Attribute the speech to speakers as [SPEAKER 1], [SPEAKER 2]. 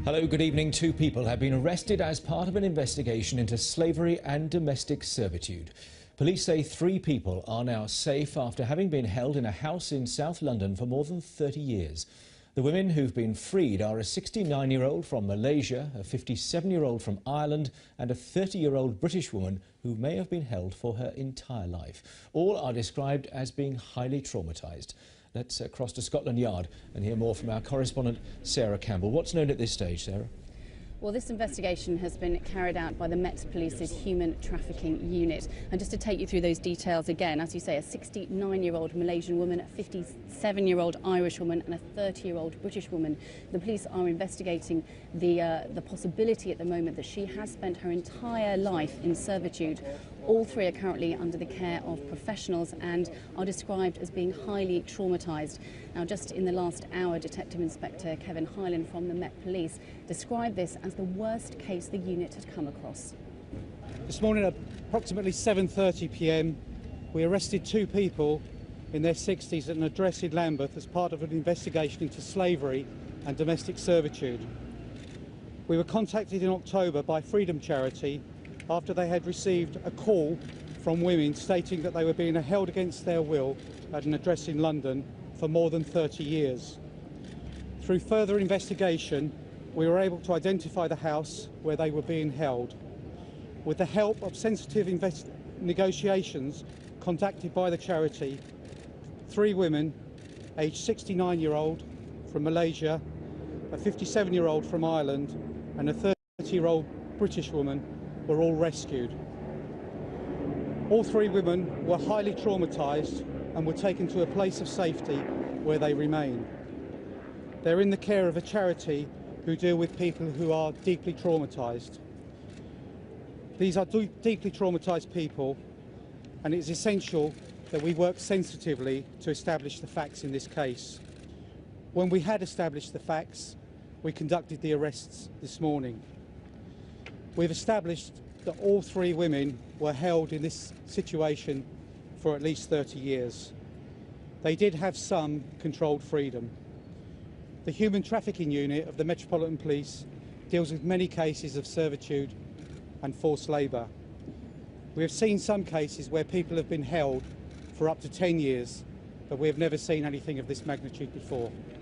[SPEAKER 1] Hello, good evening. Two people have been arrested as part of an investigation into slavery and domestic servitude. Police say 3 people are now safe after having been held in a house in South London for more than 30 years. The women who've been freed are a 69-year-old from Malaysia, a 57-year-old from Ireland and a 30-year-old British woman who may have been held for her entire life. All are described as being highly traumatised. Let's cross to Scotland Yard and hear more from our correspondent Sarah Campbell. What's known at this stage, Sarah?
[SPEAKER 2] Well, this investigation has been carried out by the Met Police's Human Trafficking Unit. And just to take you through those details again, as you say, a 69-year-old Malaysian woman, a 57-year-old Irish woman and a 30-year-old British woman. The police are investigating the possibility at the moment that she has spent her entire life in servitude. All 3 are currently under the care of professionals and are described as being highly traumatised. Now, just in the last hour, Detective Inspector Kevin Hyland from the Met Police described this as the worst case the unit had come across.
[SPEAKER 3] This morning at approximately 7:30 p.m, we arrested 2 people in their 60s at an address in Lambeth as part of an investigation into slavery and domestic servitude. We were contacted in October by Freedom Charity after they had received a call from women stating that they were being held against their will at an address in London for more than 30 years. Through further investigation, we were able to identify the house where they were being held. With the help of sensitive negotiations conducted by the charity, 3 women, aged 69-year-old from Malaysia, a 57-year-old from Ireland and a 30-year-old British woman were all rescued. All 3 women were highly traumatised and were taken to a place of safety where they remain. They're in the care of a charity who deal with people who are deeply traumatised. These are deeply traumatised people, and it's essential that we work sensitively to establish the facts in this case. When we had established the facts, we conducted the arrests this morning. We've established that all 3 women were held in this situation for at least 30 years. They did have some controlled freedom. The Human Trafficking Unit of the Metropolitan Police deals with many cases of servitude and forced labour. We have seen some cases where people have been held for up to 10 years, but we have never seen anything of this magnitude before.